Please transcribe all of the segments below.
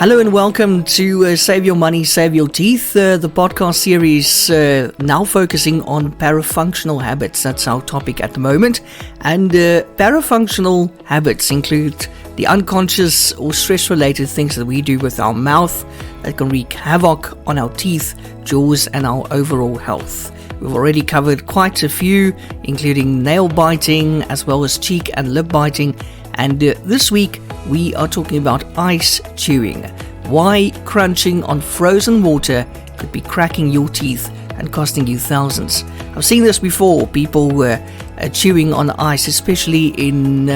Hello and welcome to Save Your Money, Save Your Teeth, the podcast series now focusing on parafunctional habits. That's our topic at the moment. And parafunctional habits include the unconscious or stress-related things that we do with our mouth that can wreak havoc on our teeth, jaws, and our overall health. We've already covered quite a few, including nail biting as well as cheek and lip biting. And this week, we are talking about ice chewing. Why crunching on frozen water could be cracking your teeth and costing you thousands. I've seen this before. People were chewing on ice, especially in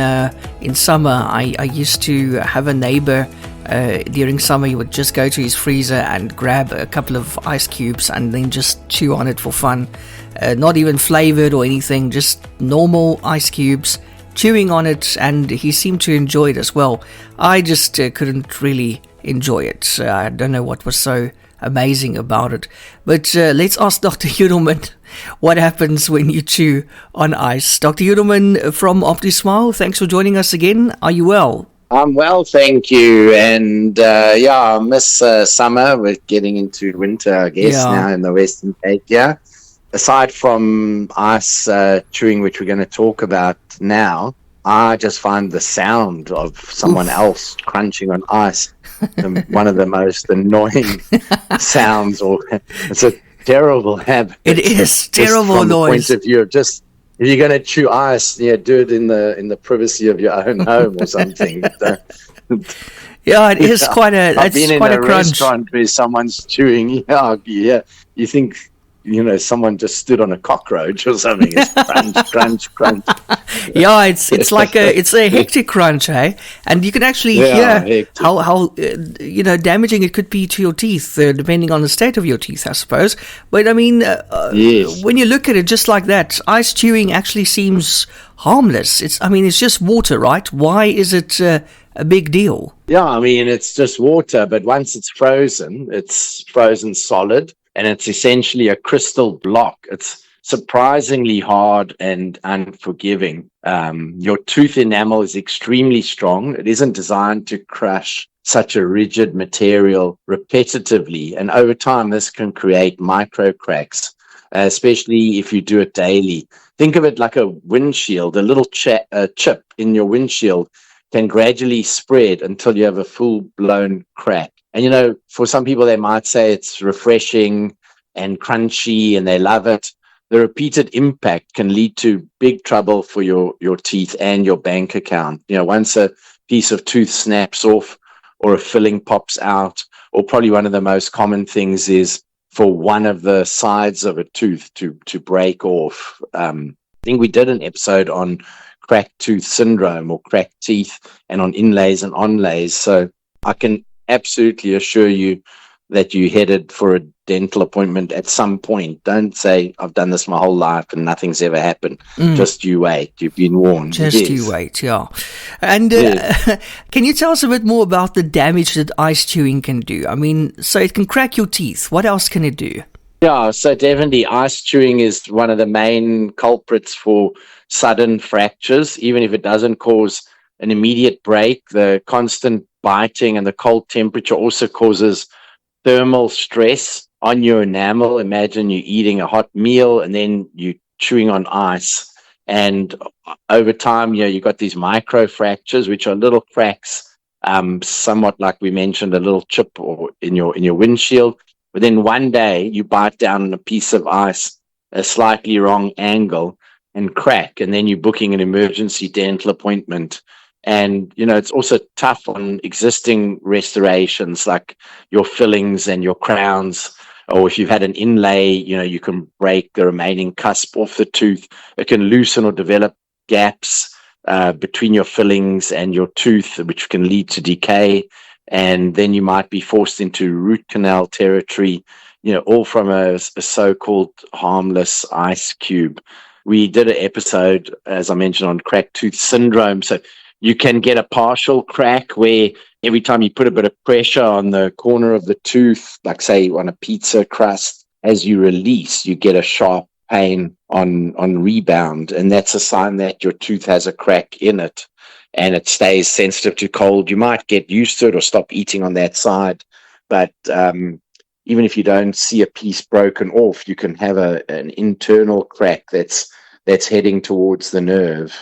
summer. I used to have a neighbor during summer. He would just go to his freezer and grab a couple of ice cubes and then just chew on it for fun. Not even flavored or anything, just normal ice cubes, chewing on it, and he seemed to enjoy it as well. I just couldn't really enjoy it. I don't know what was so amazing about it. But let's ask Dr. Yudelman what happens when you chew on ice. Dr. Yudelman from OptiSmile, thanks for joining us again. Are you well? I'm well, thank you. And I miss summer. We're getting into winter, I guess, now in the Western Cape. Yeah. Aside from ice chewing, which we're going to talk about now, I just find the sound of someone else crunching on ice one of the most annoying sounds. Or it's a terrible habit. It is terrible from noise. The point of view of just, if you're going to chew ice, do it in the privacy of your own home or something. Yeah, it is quite a. I've been in a crunch. restaurant where someone's chewing. Yeah, you think, someone just stood on a cockroach or something. It's crunch, crunch, crunch. Yeah, it's like it's a hectic crunch, eh? And you can actually hear how damaging it could be to your teeth, depending on the state of your teeth, I suppose. But I mean, yes. When you look at it just like that, ice chewing actually seems harmless. It's just water, right? Why is it a big deal? Yeah, it's just water, but once it's frozen solid. And it's essentially a crystal block. It's surprisingly hard and unforgiving. Your tooth enamel is extremely strong. It isn't designed to crush such a rigid material repetitively. And over time, this can create micro cracks, especially if you do it daily. Think of it like a windshield. A little chip in your windshield can gradually spread until you have a full-blown crack. And, for some people, they might say it's refreshing and crunchy and they love it. The repeated impact can lead to big trouble for your teeth and your bank account. Once a piece of tooth snaps off or a filling pops out, or probably one of the most common things is for one of the sides of a tooth to break off. I think we did an episode on cracked tooth syndrome or cracked teeth and on inlays and onlays. So I can absolutely assure you that you headed for a dental appointment at some point. Don't say, I've done this my whole life and nothing's ever happened. Just you wait. You've been warned. You wait, yeah. And can you tell us a bit more about the damage that ice chewing can do? So it can crack your teeth. What else can it do? Yeah, so definitely ice chewing is one of the main culprits for sudden fractures. Even if it doesn't cause an immediate break, the constant biting and the cold temperature also causes thermal stress on your enamel. Imagine you're eating a hot meal and then you're chewing on ice. And over time, you got these micro fractures, which are little cracks, somewhat like we mentioned, a little chip or in your windshield. But then one day you bite down on a piece of ice, a slightly wrong angle, and crack. And then you're booking an emergency dental appointment. And, it's also tough on existing restorations like your fillings and your crowns. Or if you've had an inlay, you can break the remaining cusp off the tooth. It can loosen or develop gaps between your fillings and your tooth, which can lead to decay. And then you might be forced into root canal territory, all from a so-called harmless ice cube. We did an episode, as I mentioned, on cracked tooth syndrome. So you can get a partial crack where every time you put a bit of pressure on the corner of the tooth, like say on a pizza crust, as you release, you get a sharp pain on rebound, and that's a sign that your tooth has a crack in it and it stays sensitive to cold. You might get used to it or stop eating on that side, but even if you don't see a piece broken off, you can have an internal crack that's heading towards the nerve.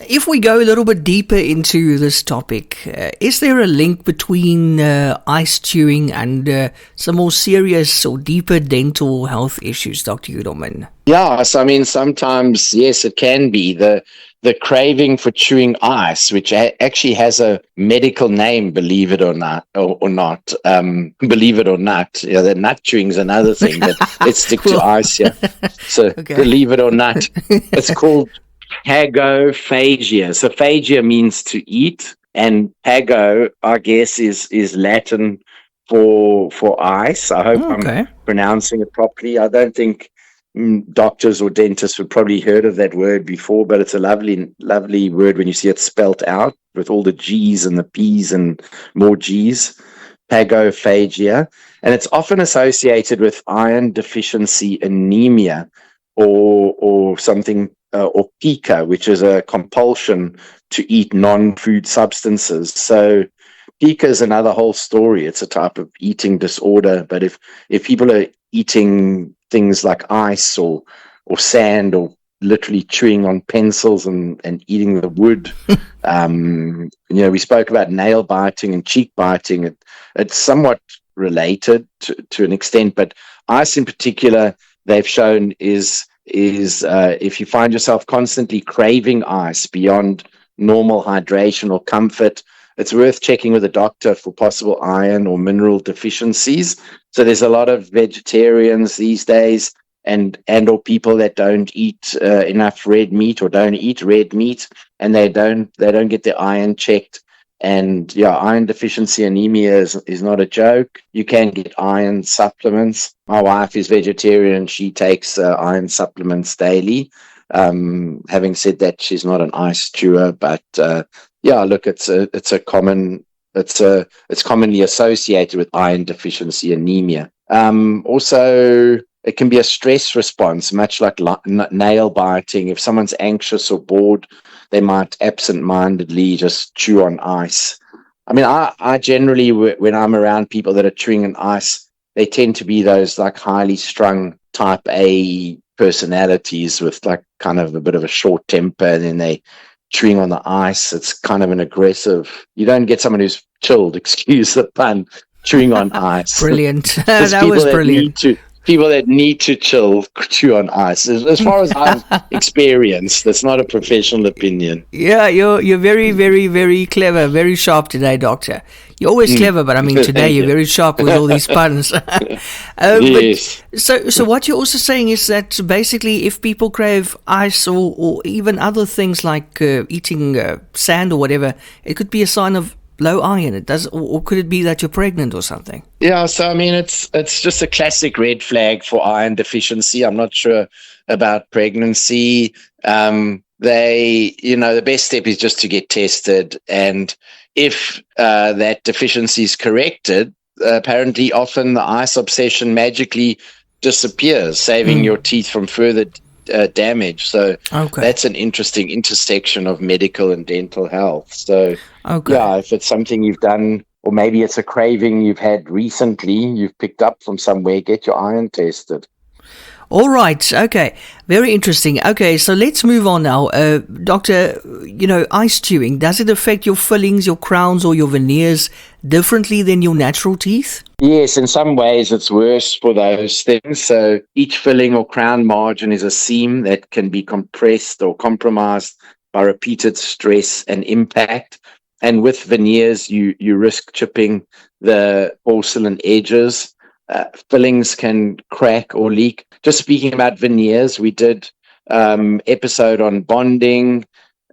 If we go a little bit deeper into this topic, is there a link between ice chewing and some more serious or deeper dental health issues, Dr. Yudelman? Yeah, so I mean, sometimes, yes, it can be. The craving for chewing ice, which actually has a medical name, believe it or not, believe it or not. The nut chewing is another thing, but let's stick to ice here. So okay. Believe it or not, it's called pagophagia. So phagia means to eat, and pago, I guess, is Latin for ice. I hope I'm pronouncing it properly. I don't think doctors or dentists would probably heard of that word before, but it's a lovely word when you see it spelt out with all the G's and the P's and more G's. Pagophagia, and it's often associated with iron deficiency anemia or something, or pica, which is a compulsion to eat non-food substances. So pica is another whole story. It's a type of eating disorder, but if people are eating things like ice or sand, or literally chewing on pencils and eating the wood. We spoke about nail biting and cheek biting. It's somewhat related to an extent, but ice in particular, they've shown is if you find yourself constantly craving ice beyond normal hydration or comfort, it's worth checking with a doctor for possible iron or mineral deficiencies. So there's a lot of vegetarians these days and or people that don't eat enough red meat or don't eat red meat, and they don't get their iron checked. And iron deficiency anemia is not a joke. You can get iron supplements. My wife is vegetarian. She takes iron supplements daily. Having said that, she's not an ice chewer, but look, it's commonly associated with iron deficiency anemia. Also, it can be a stress response, much like nail biting. If someone's anxious or bored, they might absent-mindedly just chew on ice. I mean, I generally, when I'm around people that are chewing on ice, they tend to be those like highly strung type A personalities with like kind of a bit of a short temper, and then they chewing on the ice. It's kind of an aggressive. You don't get someone who's chilled, excuse the pun, chewing on ice. Brilliant. That was brilliant. People that need to chill chew on ice. As far as I've experienced, that's not a professional opinion. Yeah, you're very, very, very clever, very sharp today, Doctor. You're always clever, but I mean today you're very sharp with all these puns. Yes. So what you're also saying is that basically if people crave ice or even other things like eating sand or whatever, it could be a sign of low iron. It does, or could it be that you're pregnant or something? Yeah, so I mean, it's just a classic red flag for iron deficiency. I'm not sure about pregnancy. The best step is just to get tested, and if that deficiency is corrected, apparently often the ice obsession magically disappears, saving your teeth from further damage. So that's an interesting intersection of medical and dental health. So if it's something you've done, or maybe it's a craving you've had recently, you've picked up from somewhere, get your iron tested. All right. Okay. Very interesting. Okay. So let's move on now. Doctor, ice chewing, does it affect your fillings, your crowns, or your veneers differently than your natural teeth? Yes, in some ways it's worse for those things. So each filling or crown margin is a seam that can be compressed or compromised by repeated stress and impact. And with veneers, you risk chipping the porcelain edges. Fillings can crack or leak. Just speaking about veneers, we did episode on bonding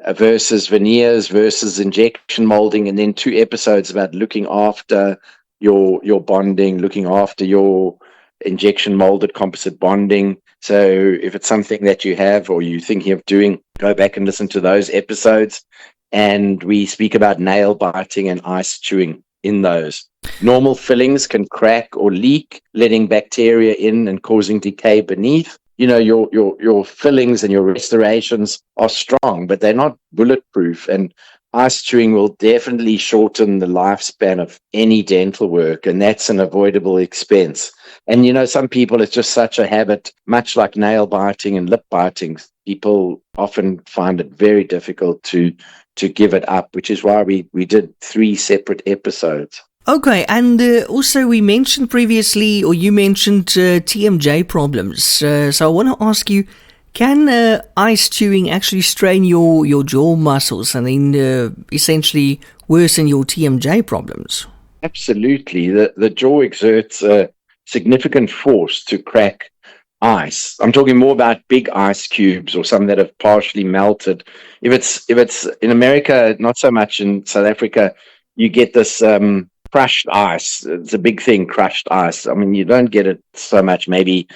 versus veneers versus injection molding, and then 2 episodes about looking after your bonding, looking after your injection molded composite bonding. So if it's something that you have or you're thinking of doing, go back and listen to those episodes. And we speak about nail biting and ice chewing in those. Normal fillings can crack or leak, letting bacteria in and causing decay beneath. your fillings and your restorations are strong, but they're not bulletproof. And ice chewing will definitely shorten the lifespan of any dental work, and that's an avoidable expense. And some people, it's just such a habit, much like nail biting and lip biting. People often find it very difficult to give it up, which is why we did 3 separate episodes. Okay, and also we mentioned previously, or you mentioned TMJ problems. So I want to ask you, can ice chewing actually strain your jaw muscles and then essentially worsen your TMJ problems? Absolutely. The jaw exerts a significant force to crack ice. I'm talking more about big ice cubes or some that have partially melted. If it's in America, not so much. In South Africa, you get this crushed ice. It's a big thing, crushed ice. I mean, you don't get it so much maybe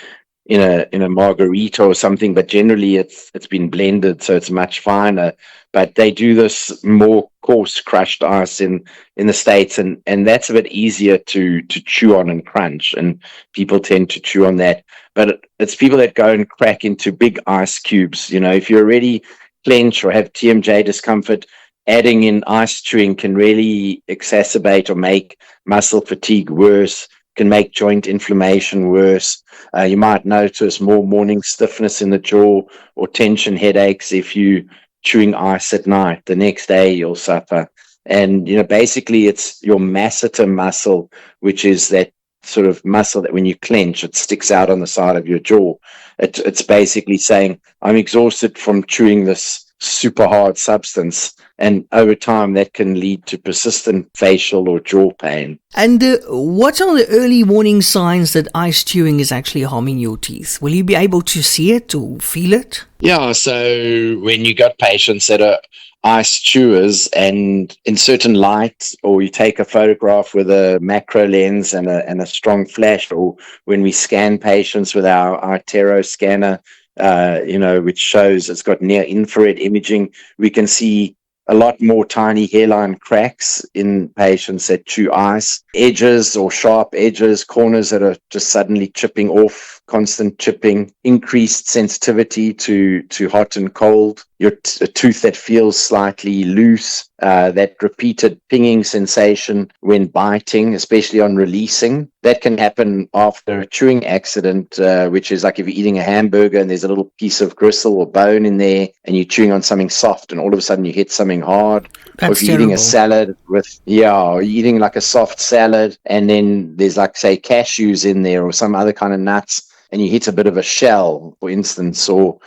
in a margarita or something, but generally it's been blended, so it's much finer. But they do this more coarse crushed ice in the States, and that's a bit easier to chew on and crunch, and people tend to chew on that. But it's people that go and crack into big ice cubes. If you already clench or have TMJ discomfort, adding in ice chewing can really exacerbate or make muscle fatigue worse, can make joint inflammation worse. You might notice more morning stiffness in the jaw or tension headaches if you chewing ice at night. The next day you'll suffer. And, basically it's your masseter muscle, which is that sort of muscle that when you clench, it sticks out on the side of your jaw. It's basically saying, I'm exhausted from chewing this super hard substance, and over time that can lead to persistent facial or jaw pain. And what are the early warning signs that ice chewing is actually harming your teeth? Will you be able to see it or feel it? Yeah, so when you got patients that are ice chewers and in certain light, or you take a photograph with a macro lens and a strong flash, or when we scan patients with our Tero scanner, which shows it's got near infrared imaging, we can see a lot more tiny hairline cracks in patients that chew ice, edges or sharp edges, corners that are just suddenly chipping off, constant chipping, increased sensitivity to hot and cold, a tooth that feels slightly loose, that repeated pinging sensation when biting, especially on releasing. That can happen after a chewing accident, which is like if you're eating a hamburger and there's a little piece of gristle or bone in there and you're chewing on something soft and all of a sudden you hit something hard. That's or if you're terrible. eating a salad or you're eating like a soft salad and then there's like, say, cashews in there or some other kind of nuts, and you hit a bit of a shell, for instance, or,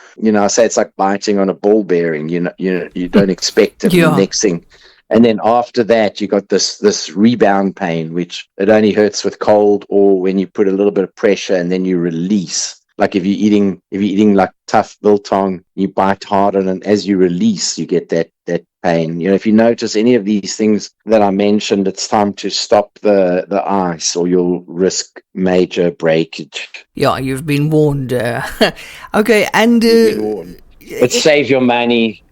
say it's like biting on a ball bearing, you don't expect it. Yeah. The next thing. And then after that, you got this rebound pain, which it only hurts with cold or when you put a little bit of pressure and then you release. Like if you're eating like tough biltong, you bite harder, and as you release, you get that pain. If you notice any of these things that I mentioned, it's time to stop the ice, or you'll risk major breakage. Yeah, you've been warned. Okay, and but save your money,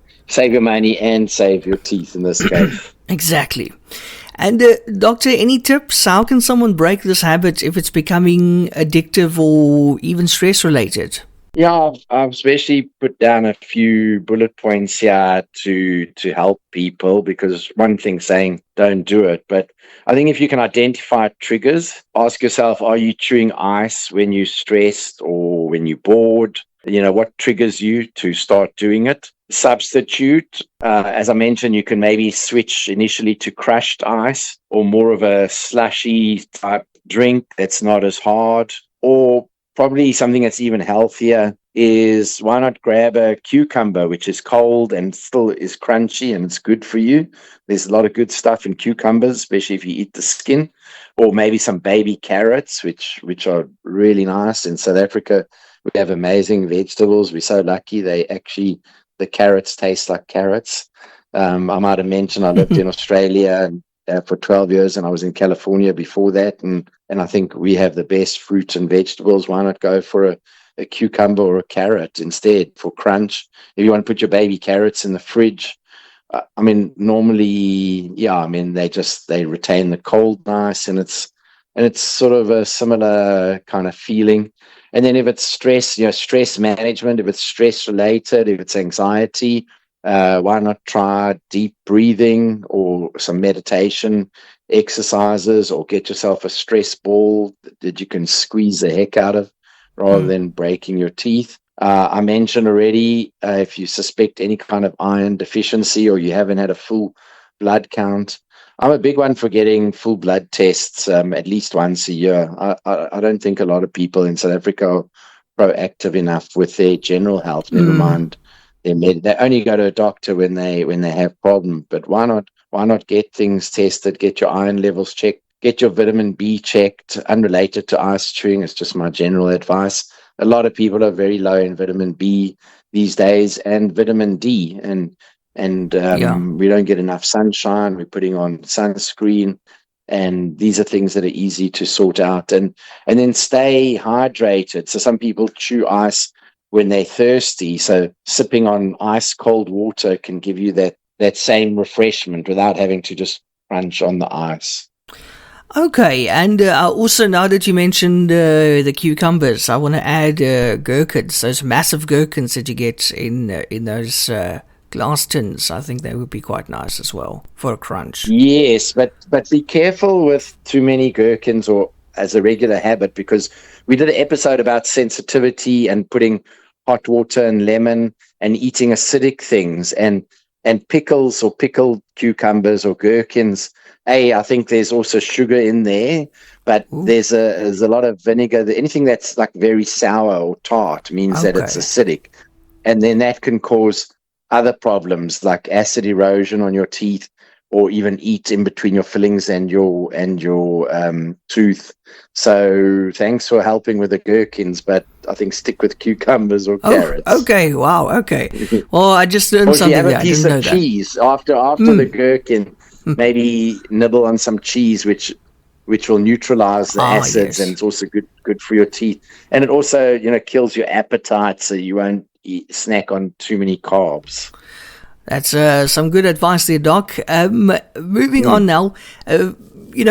and save your teeth in this case. Exactly. And doctor, any tips? How can someone break this habit if it's becoming addictive or even stress related? Yeah, I've especially put down a few bullet points here to help people, because one thing saying don't do it, but I think if you can identify triggers, ask yourself, are you chewing ice when you're stressed or when you're bored? What triggers you to start doing it? Substitute. As I mentioned, you can maybe switch initially to crushed ice or more of a slushy type drink that's not as hard, or probably something that's even healthier is, why not grab a cucumber, which is cold and still is crunchy and it's good for you. There's a lot of good stuff in cucumbers, especially if you eat the skin, or maybe some baby carrots, which are really nice. In South Africa, we have amazing vegetables. We're so lucky. The carrots taste like carrots. I might have mentioned I lived in Australia for 12 years, and I was in California before that. And I think we have the best fruits and vegetables. Why not go for a cucumber or a carrot instead for crunch? If you want to put your baby carrots in the fridge, normally, they retain the cold nice, and it's sort of a similar kind of feeling. And then if it's stress, stress management, if it's stress related, if it's anxiety, why not try deep breathing or some meditation exercises, or get yourself a stress ball that you can squeeze the heck out of rather than breaking your teeth. I mentioned already, if you suspect any kind of iron deficiency or you haven't had a full blood count, I'm a big one for getting full blood tests at least once a year. I don't think a lot of people in South Africa are proactive enough with their general health, never mind their they only go to a doctor when they have problems. But why not get things tested, get your iron levels checked, get your vitamin B checked, unrelated to ice chewing. It's just my general advice. A lot of people are very low in vitamin B these days, and vitamin D, and we don't get enough sunshine. We're putting on sunscreen, and these are things that are easy to sort out. And then stay hydrated. So some people chew ice when they're thirsty. So sipping on ice cold water can give you that same refreshment without having to just crunch on the ice. Okay, and also now that you mentioned the cucumbers, I want to add gherkins, those massive gherkins that you get in those glass tins. I think they would be quite nice as well for a crunch. Yes, but be careful with too many gherkins or as a regular habit, because we did an episode about sensitivity and putting hot water and lemon and eating acidic things and pickles or pickled cucumbers or gherkins. I think there's also sugar in there, but there's a lot of vinegar. Anything that's like very sour or tart means that it's acidic, and then that can cause other problems like acid erosion on your teeth, or even eat in between your fillings and your tooth. So thanks for helping with the gherkins, but I think stick with cucumbers or carrots. Okay, wow, okay. Well, I just learned something there. Or if you have a piece of cheese after the gherkin, maybe nibble on some cheese, which will neutralize the acids, and it's also good for your teeth. And it also, kills your appetite, so you won't snack on too many carbs. That's some good advice there, Doc. Moving on now,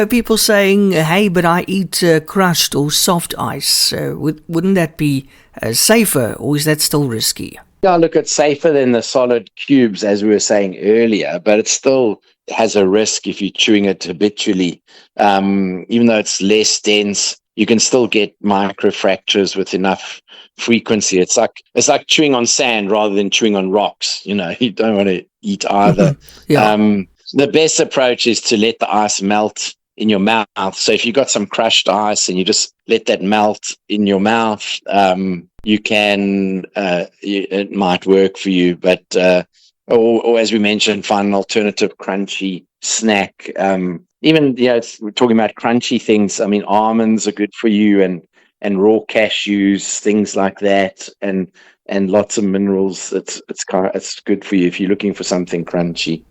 people saying, hey, but I eat crushed or soft ice. Wouldn't that be safer, or is that still risky? Yeah, look, it's safer than the solid cubes, as we were saying earlier, but it still has a risk if you're chewing it habitually. Even though it's less dense, you can still get microfractures with enough frequency. It's like chewing on sand rather than chewing on rocks. You don't want to eat either. The best approach is to let the ice melt in your mouth. So if you got some crushed ice and you just let that melt in your mouth, you can, it might work for you, but, or as we mentioned, find an alternative crunchy snack. Even, we're talking about crunchy things. I mean, almonds are good for you, and raw cashews, things like that, and lots of minerals. It's good for you if you're looking for something crunchy.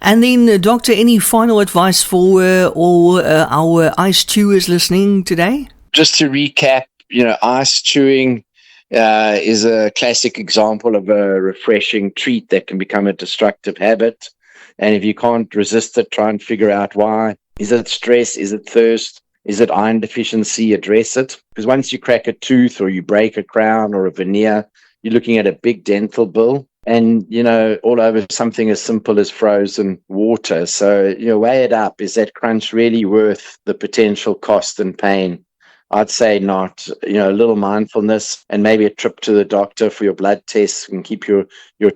And then, Doctor, any final advice for all our ice chewers listening today? Just to recap, ice chewing is a classic example of a refreshing treat that can become a destructive habit. And if you can't resist it, try and figure out why. Is it stress? Is it thirst? Is it iron deficiency? Address it. Because once you crack a tooth or you break a crown or a veneer, you're looking at a big dental bill. And, all over something as simple as frozen water. So, weigh it up. Is that crunch really worth the potential cost and pain? I'd say not. A little mindfulness and maybe a trip to the doctor for your blood tests can keep your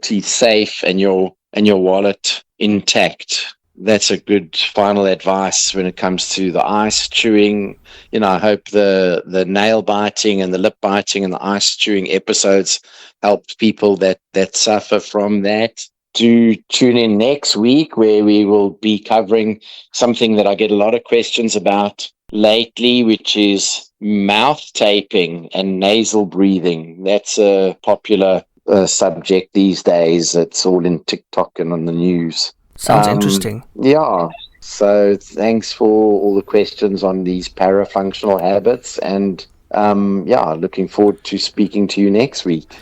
teeth safe and your wallet intact. That's a good final advice when it comes to the ice chewing. I hope the nail biting and the lip biting and the ice chewing episodes help people that suffer from that. Do tune in next week, where we will be covering something that I get a lot of questions about lately, which is mouth taping and nasal breathing. That's a popular subject these days. It's all in TikTok and on the news. Sounds interesting. Yeah. So thanks for all the questions on these parafunctional habits, and looking forward to speaking to you next week.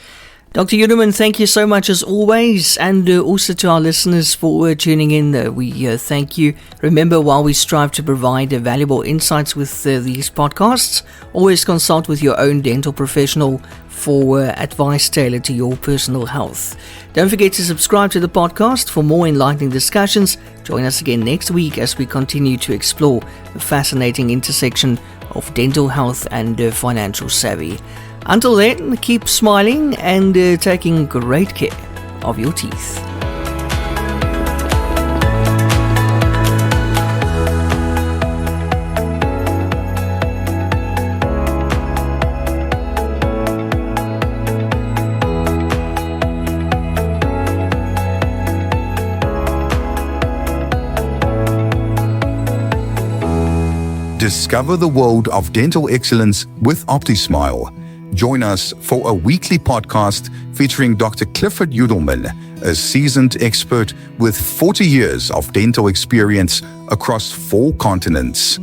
Dr. Yudelman, thank you so much as always, and also to our listeners for tuning in. We thank you. Remember, while we strive to provide valuable insights with these podcasts, always consult with your own dental professional for advice tailored to your personal health. Don't forget to subscribe to the podcast for more enlightening discussions. Join us again next week as we continue to explore the fascinating intersection of dental health and financial savvy. Until then, keep smiling and taking great care of your teeth. Discover the world of dental excellence with OptiSmile. Join us for a weekly podcast featuring Dr. Clifford Yudelman, a seasoned expert with 40 years of dental experience across 4 continents.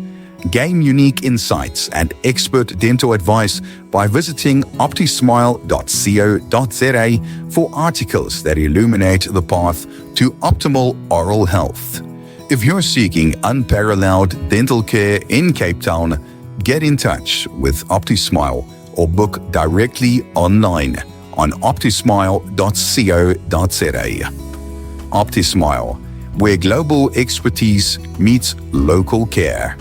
Gain unique insights and expert dental advice by visiting optismile.co.za for articles that illuminate the path to optimal oral health. If you're seeking unparalleled dental care in Cape Town, get in touch with OptiSmile or book directly online on optismile.co.za. OptiSmile, where global expertise meets local care.